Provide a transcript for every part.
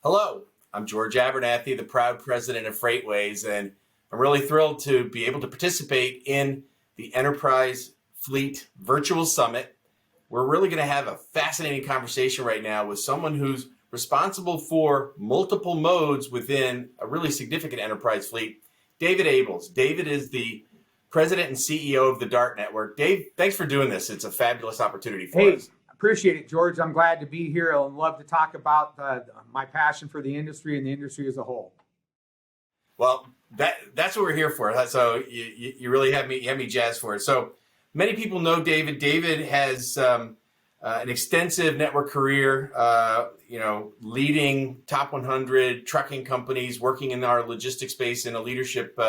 Hello, I'm George Abernathy, the proud president of FreightWaves, and I'm really thrilled to be able to participate in the Enterprise Fleet Virtual Summit. We're really going to have a fascinating conversation right now with someone who's responsible for multiple modes within a really significant enterprise fleet, David Abels. David is the president and CEO of the DART Network. Dave, thanks for doing this. It's a fabulous opportunity for us. Appreciate it, George. I'm glad to be here and love to talk about my passion for the industry and the industry as a whole. Well, that's what we're here for. So you really have me jazzed for it. So many people know David. David has an extensive network career, leading top 100 trucking companies, working in our logistics space in a leadership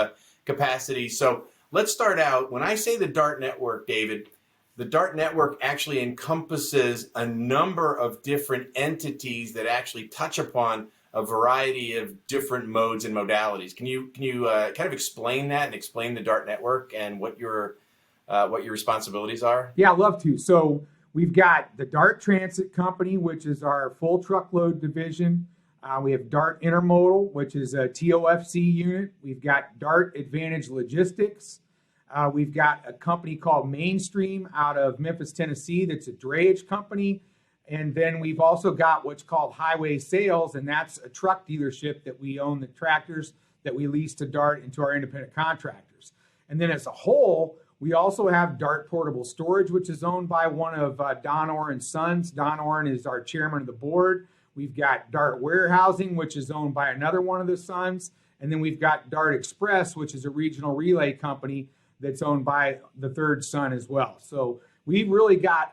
capacity. So let's start out. When I say the DART Network, David, the DART Network actually encompasses a number of different entities that actually touch upon a variety of different modes and modalities. Can you kind of explain that and explain the DART Network and what your responsibilities are? Yeah, I'd love to. So we've got the DART Transit Company, which is our full truckload division. We have DART Intermodal, which is a TOFC unit. We've got DART Advantage Logistics. We've got a company called Mainstream out of Memphis, Tennessee, that's a drayage company. And then we've also got what's called Highway Sales, and that's a truck dealership that we own the tractors that we lease to DART and to our independent contractors. And then as a whole, we also have DART Portable Storage, which is owned by one of Don Oren's sons. Don Oren is our chairman of the board. We've got DART Warehousing, which is owned by another one of the sons. And then we've got DART Express, which is a regional relay company that's owned by the third son as well. So we've really got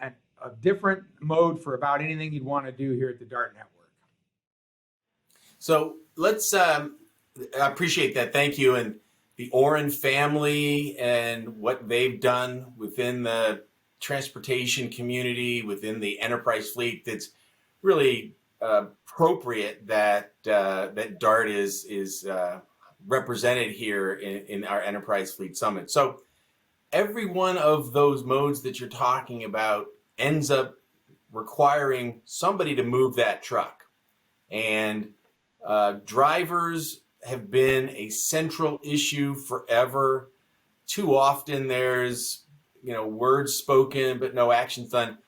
a different mode for about anything you'd want to do here at the DART Network. So let's, I appreciate that. Thank you. And the Oren family and what they've done within the transportation community, within the enterprise fleet, that's really appropriate that that DART is represented here in our Enterprise Fleet Summit. So every one of those modes that you're talking about ends up requiring somebody to move that truck. And drivers have been a central issue forever. Too often there's, words spoken, but no actions done.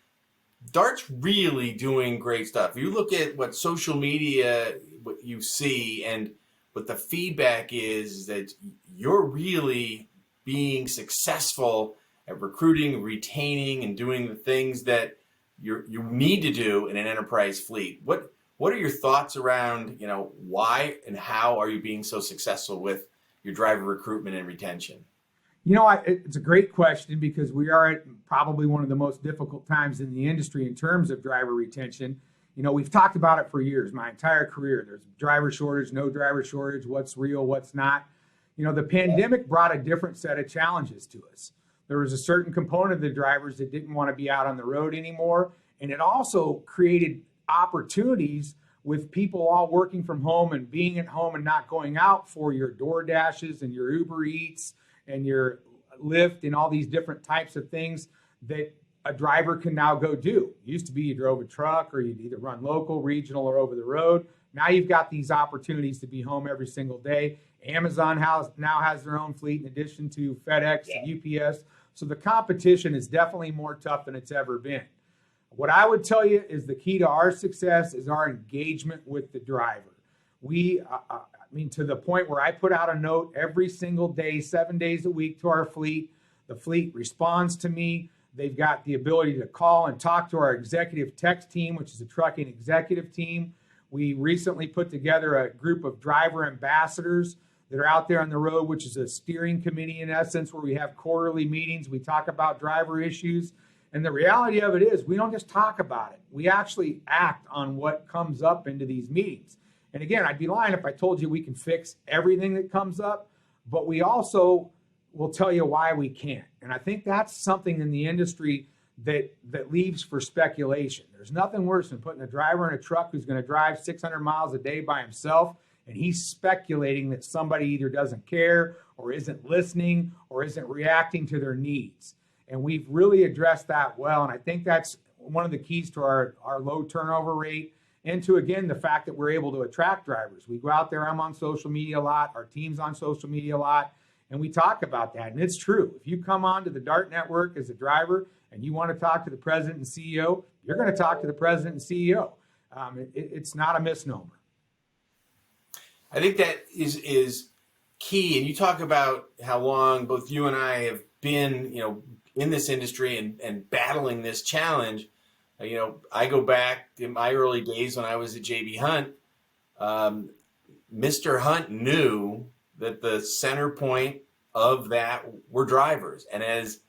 DART's really doing great stuff. You look at what social media, what you see, and what the feedback is that you're really being successful at recruiting, retaining, and doing the things that you need to do in an enterprise fleet. What are your thoughts around, why and how are you being so successful with your driver recruitment and retention? It's a great question because we are at probably one of the most difficult times in the industry in terms of driver retention. We've talked about it for years, my entire career. There's driver shortage, no driver shortage, what's real, what's not. The pandemic brought a different set of challenges to us. There was a certain component of the drivers that didn't want to be out on the road anymore. And it also created opportunities with people all working from home and being at home and not going out for your DoorDashes and your Uber Eats and your Lyft and all these different types of things that a driver can now go do. It used to be you drove a truck or you'd either run local, regional, or over the road. Now you've got these opportunities to be home every single day. Amazon now has their own fleet in addition to FedEx and UPS. So the competition is definitely more tough than it's ever been. What I would tell you is the key to our success is our engagement with the driver. To the point where I put out a note every single day, 7 days a week to our fleet. The fleet responds to me. They've got the ability to call and talk to our executive text team, which is a trucking executive team. We recently put together a group of driver ambassadors that are out there on the road, which is a steering committee in essence, where we have quarterly meetings. We talk about driver issues. And the reality of it is we don't just talk about it. We actually act on what comes up into these meetings. And again, I'd be lying if I told you we can fix everything that comes up, but we also will tell you why we can't. And I think that's something in the industry that leaves for speculation. There's nothing worse than putting a driver in a truck who's going to drive 600 miles a day by himself, and he's speculating that somebody either doesn't care or isn't listening or isn't reacting to their needs. And we've really addressed that well. And I think that's one of the keys to our low turnover rate and to, again, the fact that we're able to attract drivers. We go out there, I'm on social media a lot, our team's on social media a lot, and we talk about that. And it's true. If you come on to the DART network as a driver and you want to talk to the president and CEO, you're going to talk to the president and CEO. It's not a misnomer. I think that is key. And you talk about how long both you and I have been, in this industry and battling this challenge. I go back in my early days when I was at JB Hunt. Mr. Hunt knew that the center point of that were drivers. And as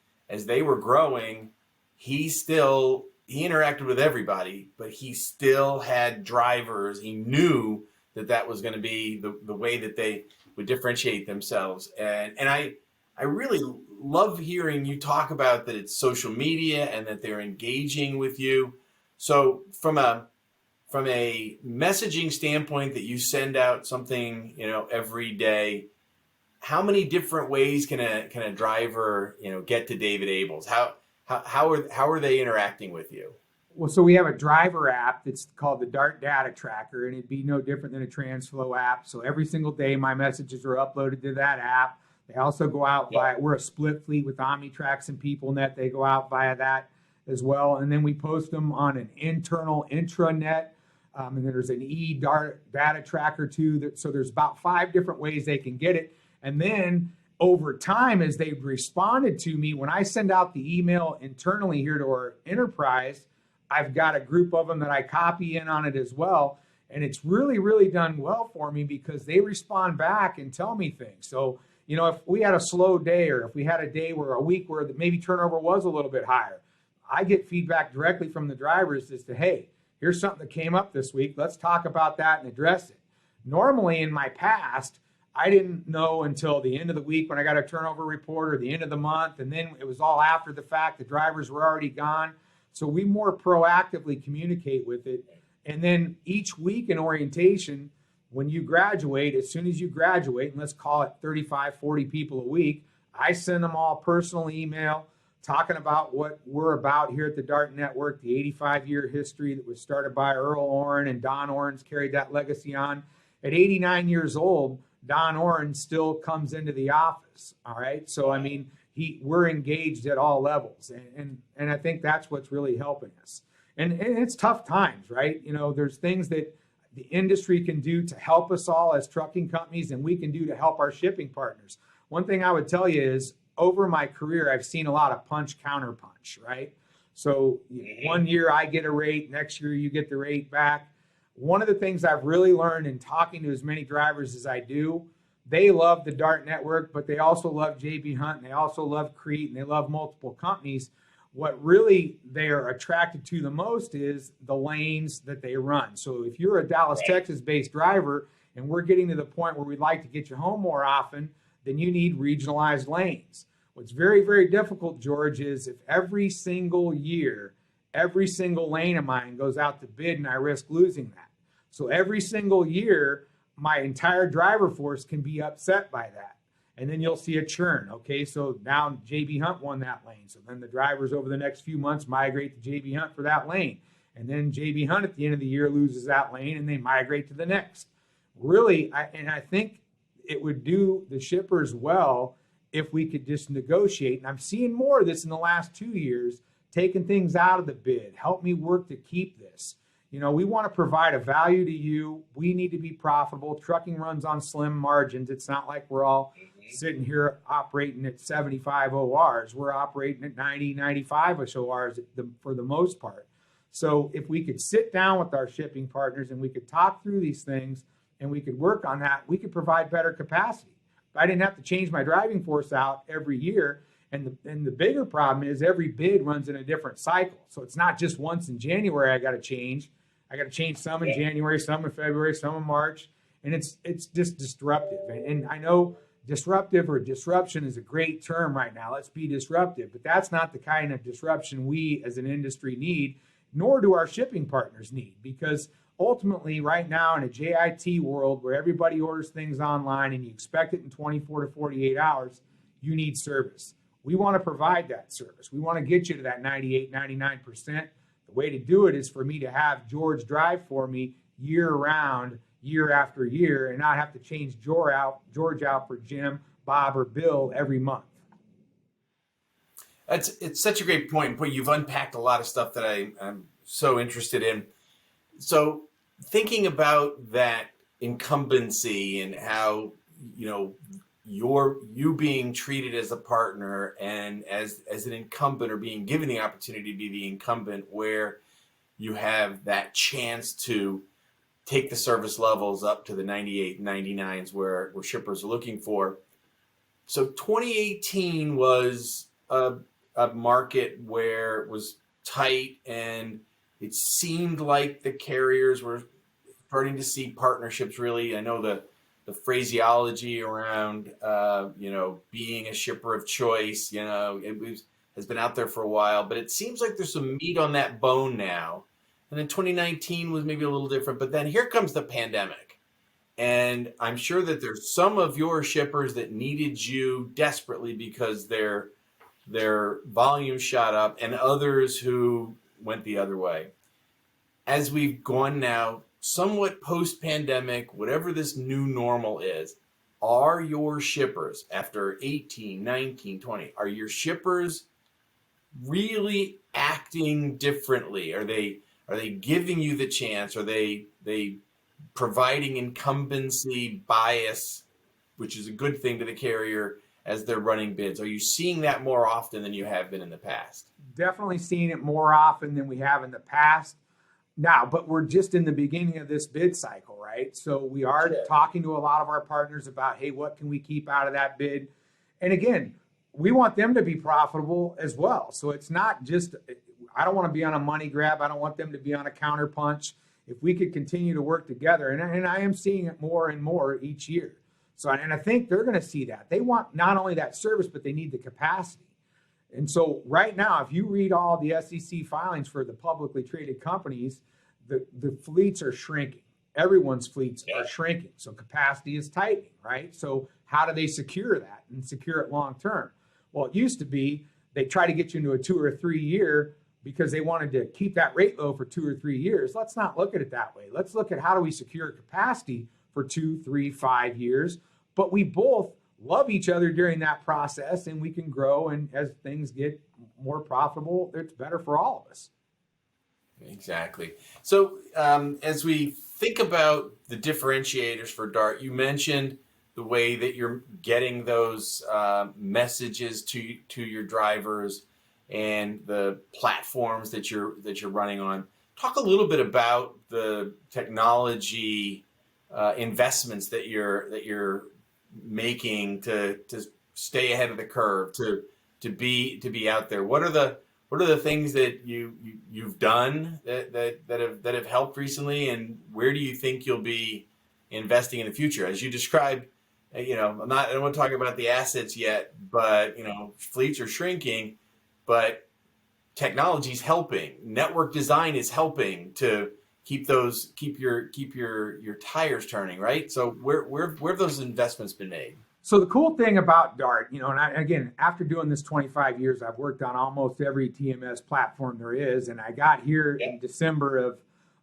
they were growing, he interacted with everybody, but he still had drivers. He knew that was going to be the way that they would differentiate themselves. And I really love hearing you talk about that it's social media and that they're engaging with you. So from a messaging standpoint, that you send out something, every day, how many different ways can a driver, get to David Abels? How are they interacting with you? Well, so we have a driver app that's called the DART Data Tracker, and it'd be no different than a TransFlow app. So every single day, my messages are uploaded to that app. They also go out via, we're a split fleet with OmniTrax and PeopleNet. They go out via that as well. And then we post them on an internal intranet. And then there's an DART Data Tracker too. So there's about 5 different ways they can get it. And then over time, as they've responded to me, when I send out the email internally here to our enterprise, I've got a group of them that I copy in on it as well. And it's really, really done well for me because they respond back and tell me things. So, if we had a slow day or if we had a week where maybe turnover was a little bit higher, I get feedback directly from the drivers as to, hey, here's something that came up this week. Let's talk about that and address it. Normally in my past, I didn't know until the end of the week when I got a turnover report or the end of the month. And then it was all after the fact. The drivers were already gone. So we more proactively communicate with it. And then each week in orientation, when you graduate, as soon as you graduate, and let's call it 35, 40 people a week, I send them all personal email talking about what we're about here at the DART Network, the 85-year history that was started by Earl Orrin, and Don Orrin's carried that legacy on. At 89 years old, Don Orrin still comes into the office, all right? So, we're engaged at all levels, and I think that's what's really helping us. And it's tough times, right? There's things that the industry can do to help us all as trucking companies, and we can do to help our shipping partners. One thing I would tell you is, over my career, I've seen a lot of punch, counter punch, right? So one year I get a rate, next year you get the rate back. One of the things I've really learned in talking to as many drivers as I do, they love the DART network, but they also love JB Hunt, and they also love Crete, and they love multiple companies. What really they are attracted to the most is the lanes that they run. So if you're a Dallas, Texas-based driver, and we're getting to the point where we'd like to get you home more often, then you need regionalized lanes. What's very, very difficult, George, is if every single year, every single lane of mine goes out to bid and I risk losing that. So every single year, my entire driver force can be upset by that. And then you'll see a churn. Okay, so now JB Hunt won that lane. So then the drivers over the next few months migrate to JB Hunt for that lane. And then JB Hunt at the end of the year loses that lane and they migrate to the next. Really, I think it would do the shippers well if we could just negotiate. And I'm seeing more of this in the last 2 years, taking things out of the bid. Help me work to keep this. We want to provide a value to you. We need to be profitable. Trucking runs on slim margins. It's not like we're all sitting here operating at 75 ORs. We're operating at 90, 95-ish ORs for the most part. So if we could sit down with our shipping partners and we could talk through these things and we could work on that, we could provide better capacity. If I didn't have to change my driving force out every year, and the bigger problem is every bid runs in a different cycle. So it's not just once in January I got to change. I got to change some in January, some in February, some in March, and it's just disruptive. And I know disruptive or disruption is a great term right now. Let's be disruptive, but that's not the kind of disruption we as an industry need, nor do our shipping partners need, because ultimately right now in a JIT world where everybody orders things online and you expect it in 24 to 48 hours, you need service. We want to provide that service. We want to get you to that 98, 99%. The way to do it is for me to have George drive for me year round, year after year, and not have to change George out for Jim, Bob, or Bill every month. It's such a great point. But you've unpacked a lot of stuff that I'm so interested in. So thinking about that incumbency and how, you being treated as a partner and as an incumbent, or being given the opportunity to be the incumbent, where you have that chance to take the service levels up to the 98, 99s where shippers are looking for. So 2018 was a market where it was tight, and it seemed like the carriers were starting to see partnerships. Really, I know the phraseology around being a shipper of choice, has been out there for a while, but it seems like there's some meat on that bone now. And then 2019 was maybe a little different, but then here comes the pandemic. And I'm sure that there's some of your shippers that needed you desperately because their volume shot up, and others who went the other way. As we've gone now, somewhat post-pandemic, whatever this new normal is, are your shippers, after 18, 19, 20, are your shippers really acting differently? Are they giving you the chance? Are they providing incumbency bias, which is a good thing to the carrier as they're running bids? Are you seeing that more often than you have been in the past? Definitely seeing it more often than we have in the past. Now, but we're just in the beginning of this bid cycle, right? So we are talking to a lot of our partners about, hey, what can we keep out of that bid? And again, we want them to be profitable as well. So it's not just, I don't want to be on a money grab. I don't want them to be on a counter punch. If we could continue to work together, and I am seeing it more and more each year. So, and I think they're going to see that. They want not only that service, but they need the capacity. And so right now, if you read all the SEC filings for the publicly traded companies, the fleets are shrinking. Everyone's fleets are shrinking. So capacity is tightening, right? So how do they secure that and secure it long term? Well, it used to be they try to get you into a 2 or 3 year because they wanted to keep that rate low for 2 or 3 years. Let's not look at it that way. Let's look at how do we secure capacity for 2, 3, 5 years. But we both love each other during that process, and we can grow. And as things get more profitable, it's better for all of us. Exactly. So as we think about the differentiators for DART, you mentioned the way that you're getting those messages to your drivers and the platforms that you're running on. Talk a little bit about the technology investments that you're making to stay ahead of the curve, to be out there. What are the things that you've done that have helped recently, and where do you think you'll be investing in the future? As you described, I don't want to talk about the assets yet, but fleets are shrinking, but technology is helping. Network design is helping to keep your tires turning, right? So where have those investments been made? So the cool thing about DART, again, after doing this 25 years, I've worked on almost every TMS platform there is, and I got here in December of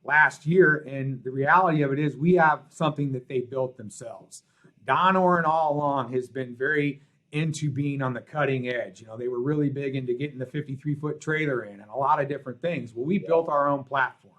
last year, and the reality of it is we have something that they built themselves. Don Oren all along has been very into being on the cutting edge. They were really big into getting the 53-foot trailer in and a lot of different things. Well, we built our own platform.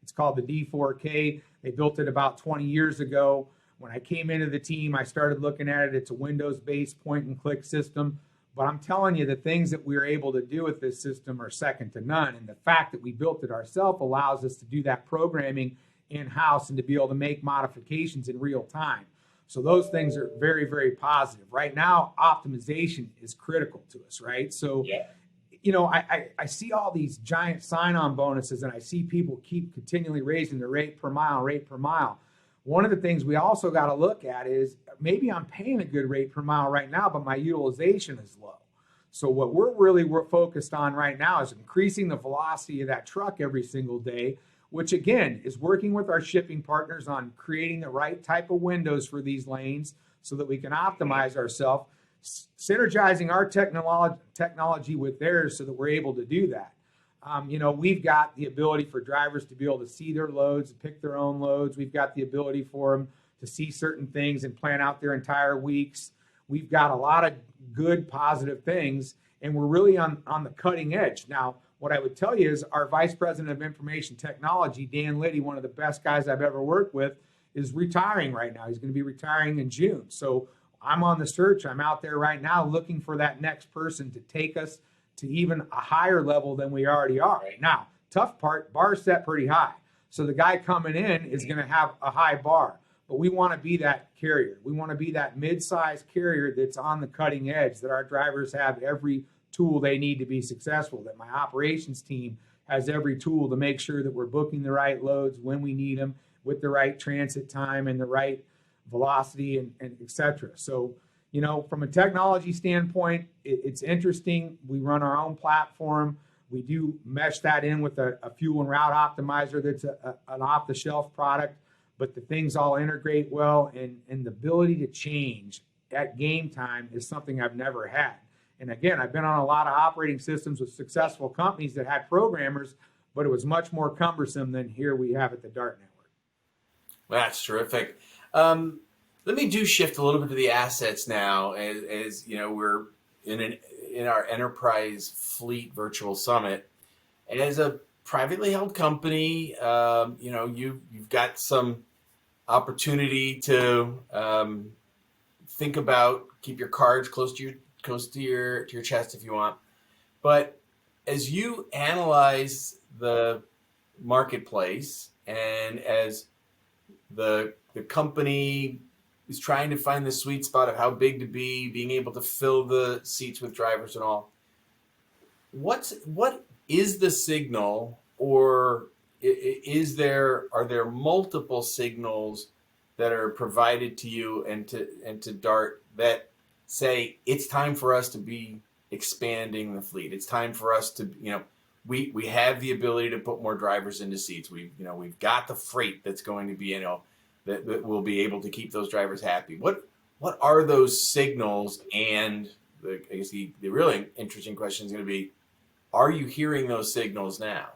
It's called the D4K. They built it about 20 years ago. When I came into the team, I started looking at it. It's a Windows-based point-and-click system. But I'm telling you, the things that we're able to do with this system are second to none. And the fact that we built it ourselves allows us to do that programming in-house and to be able to make modifications in real time. So those things are very, very positive. Right now, optimization is critical to us, right? So, I see all these giant sign-on bonuses, and I see people keep continually raising the rate per mile. One of the things we also got to look at is maybe I'm paying a good rate per mile right now, but my utilization is low. So what we're focused on right now is increasing the velocity of that truck every single day, which again is working with our shipping partners on creating the right type of windows for these lanes so that we can optimize ourselves, synergizing our technology with theirs so that we're able to do that. We've got the ability for drivers to be able to see their loads, pick their own loads. We've got the ability for them to see certain things and plan out their entire weeks. We've got a lot of good, positive things, and we're really on the cutting edge. Now, what I would tell you is our Vice President of Information Technology, Dan Liddy, one of the best guys I've ever worked with, is retiring right now. He's going to be retiring in June. So I'm on the search. I'm out there right now looking for that next person to take us to even a higher level than we already are. Right now, tough part, bar set pretty high. So the guy coming in is going to have a high bar. But we want to be that carrier. We want to be that mid-sized carrier that's on the cutting edge, that our drivers have every tool they need to be successful, that my operations team has every tool to make sure that we're booking the right loads when we need them, with the right transit time and the right velocity and et cetera. So, from a technology standpoint, it's interesting. We run our own platform. We do mesh that in with a fuel and route optimizer that's an off-the-shelf product, but the things all integrate well, and the ability to change at game time is something I've never had. And again, I've been on a lot of operating systems with successful companies that had programmers, but it was much more cumbersome than here we have at the DART network. That's terrific. Let me shift a little bit to the assets now, as we're in our enterprise fleet virtual summit. And as a privately held company, you've got some opportunity to think about, keep your cards close to your chest if you want. But as you analyze the marketplace, and as the company is trying to find the sweet spot of how big to be, being able to fill the seats with drivers and all, what is the signal, or are there multiple signals that are provided to you and to DART that say it's time for us to be expanding the fleet? It's time for us to, we have the ability to put more drivers into seats. We've got the freight that's going to be, that will be able to keep those drivers happy. What are those signals? And I guess the really interesting question is going to be, are you hearing those signals now?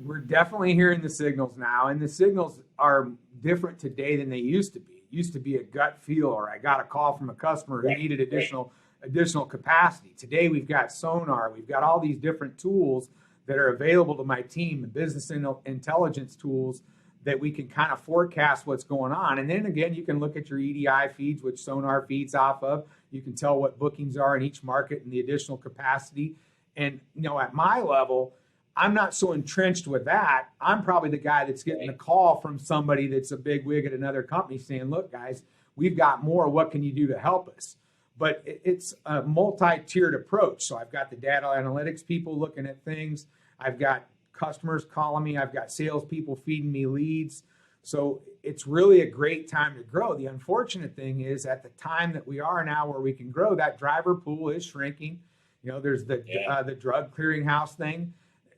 We're definitely hearing the signals now, and the signals are different today than they used to be. It used to be a gut feel, or I got a call from a customer who needed additional capacity. Today we've got sonar, we've got all these different tools that are available to my team, the business intelligence tools, that we can kind of forecast what's going on. And then again, you can look at your EDI feeds, which sonar feeds off of. You can tell what bookings are in each market and the additional capacity. And at my level, I'm not so entrenched with that. I'm probably the guy that's getting a call from somebody that's a big wig at another company saying, look, guys, we've got more. What can you do to help us? But it's a multi-tiered approach. So I've got the data analytics people looking at things. I've got customers calling me. I've got salespeople feeding me leads. So it's really a great time to grow. The unfortunate thing is, at the time that we are now where we can grow, that driver pool is shrinking. There's the drug clearinghouse thing.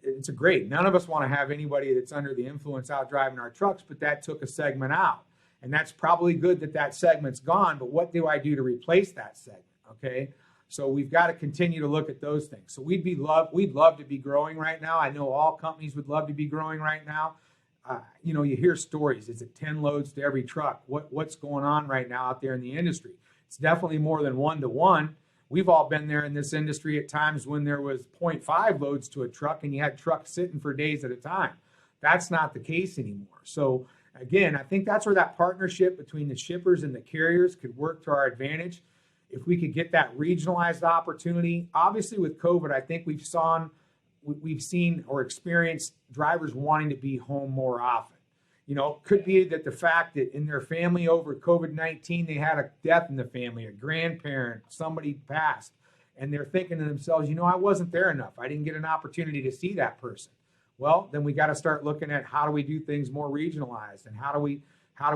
It's great. None of us want to have anybody that's under the influence out driving our trucks, but that took a segment out. And that's probably good that segment's gone, but what do I do to replace that segment? Okay. So we've got to continue to look at those things. So we'd love to be growing right now. I know all companies would love to be growing right now. You hear stories. Is it 10 loads to every truck? What's going on right now out there in the industry? It's definitely more than 1 to 1. We've all been there in this industry at times when there was 0.5 loads to a truck and you had trucks sitting for days at a time. That's not the case anymore. So again, I think that's where that partnership between the shippers and the carriers could work to our advantage. If we could get that regionalized opportunity. Obviously with COVID, I think we've seen or experienced drivers wanting to be home more often. Could be that the fact that in their family over COVID-19, they had a death in the family, a grandparent, somebody passed, and they're thinking to themselves, I wasn't there enough. I didn't get an opportunity to see that person. Well, then we got to start looking at how do we do things more regionalized, and how do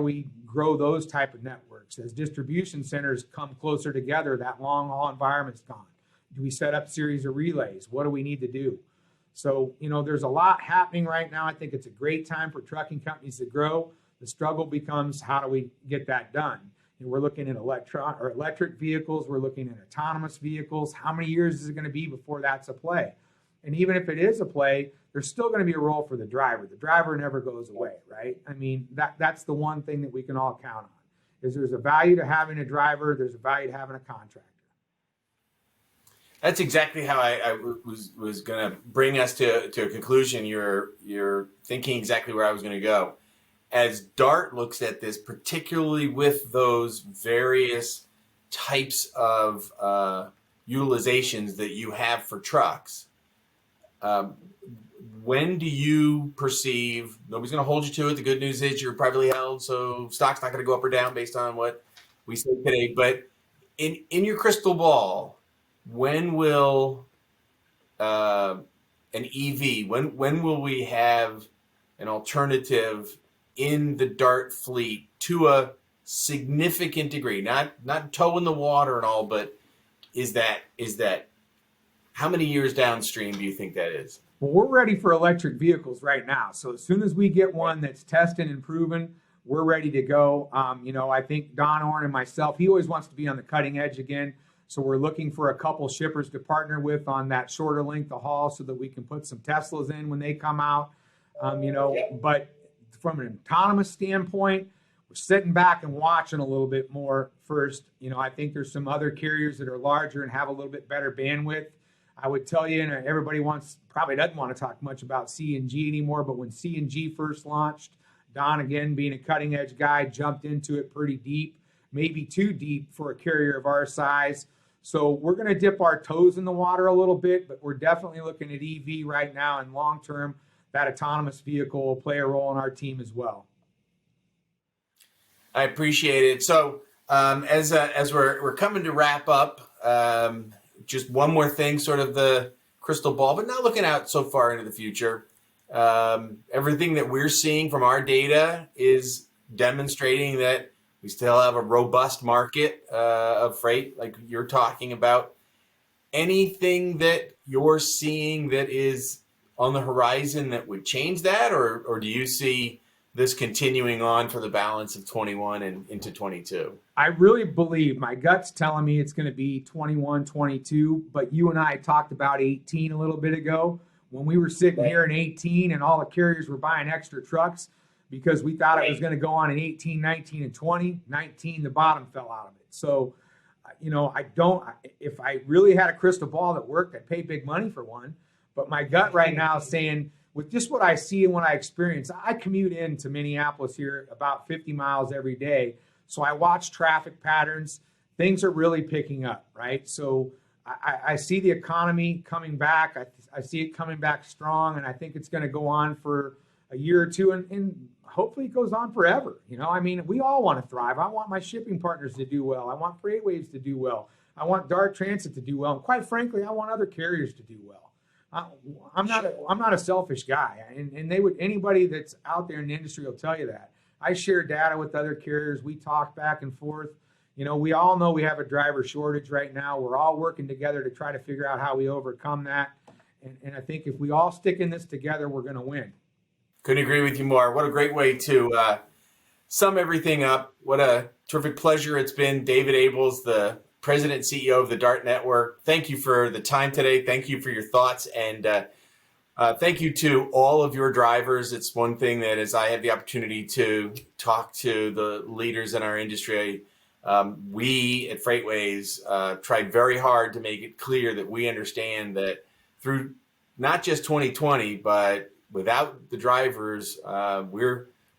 we grow those type of networks as distribution centers come closer together. That long haul environment's gone. Do we set up series of relays? What do we need to do? So, there's a lot happening right now. I think it's a great time for trucking companies to grow. The struggle becomes, how do we get that done? We're looking at electric vehicles. We're looking at autonomous vehicles. How many years is it going to be before that's a play? And even if it is a play, there's still going to be a role for the driver. The driver never goes away, right? I mean, that's the one thing that we can all count on, is there's a value to having a driver, there's a value to having a contractor. That's exactly how I was going to bring us to a conclusion. You're thinking exactly where I was going to go. As DART looks at this, particularly with those various types of utilizations that you have for trucks, when do you perceive, nobody's going to hold you to it, the good news is you're privately held, so stock's not going to go up or down based on what we say today, but in your crystal ball, when will an EV, when will we have an alternative in the DART fleet to a significant degree, not toe in the water and all, but is that how many years downstream do you think that is? Well, we're ready for electric vehicles right now. So as soon as we get one that's tested and proven, we're ready to go. I think Don Orn and myself, he always wants to be on the cutting edge again. So we're looking for a couple shippers to partner with on that shorter length of haul so that we can put some Teslas in when they come out. But from an autonomous standpoint, we're sitting back and watching a little bit more first. I think there's some other carriers that are larger and have a little bit better bandwidth. I would tell you, and everybody probably doesn't want to talk much about CNG anymore, but when CNG first launched, Don, again, being a cutting edge guy, jumped into it pretty deep, maybe too deep for a carrier of our size. So we're going to dip our toes in the water a little bit, but we're definitely looking at EV right now, and long term, that autonomous vehicle will play a role in our team as well. I appreciate it. So as we're coming to wrap up, just one more thing, sort of the crystal ball, but not looking out so far into the future. Everything that we're seeing from our data is demonstrating that we still have a robust market of freight, like you're talking about. Anything that you're seeing that is on the horizon that would change that, or do you see this continuing on for the balance of 21 and into 22? I really believe, my gut's telling me it's going to be 21, 22, but you and I talked about 18 a little bit ago when we were sitting here in 18 and all the carriers were buying extra trucks because we thought it was going to go on in 18, 19, and 20. 19, the bottom fell out of it. So, if I really had a crystal ball that worked, I'd pay big money for one. But my gut right now is saying, with just what I see and what I experience, I commute into Minneapolis here about 50 miles every day. So I watch traffic patterns. Things are really picking up, right? So I see the economy coming back. I see it coming back strong, and I think it's going to go on for a year or two, and hopefully it goes on forever. We all want to thrive. I want my shipping partners to do well. I want FreightWaves to do well. I want DART Transit to do well. And quite frankly, I want other carriers to do well. I'm not a selfish guy, and anybody that's out there in the industry will tell you that. I share data with other carriers. We talk back and forth. We all know we have a driver shortage right now. We're all working together to try to figure out how we overcome that. And I think if we all stick in this together, we're going to win. Couldn't agree with you more. What a great way to sum everything up. What a terrific pleasure it's been. David Abels, the President and CEO of the DART Network. Thank you for the time today. Thank you for your thoughts. And thank you to all of your drivers. It's one thing that as I have the opportunity to talk to the leaders in our industry, we at FreightWaves tried very hard to make it clear that we understand that through not just 2020, but without the drivers,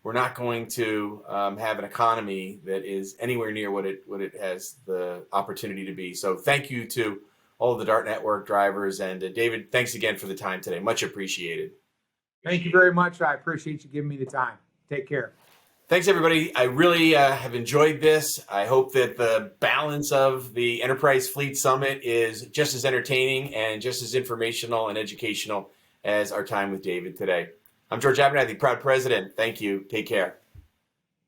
we're not going to have an economy that is anywhere near what it has the opportunity to be. So thank you to all of the DART Network drivers. And David, thanks again for the time today. Much appreciated. Thank you very much. I appreciate you giving me the time. Take care. Thanks, everybody. I really have enjoyed this. I hope that the balance of the Enterprise Fleet Summit is just as entertaining and just as informational and educational as our time with David today. I'm George Abernathy, proud president. Thank you. Take care.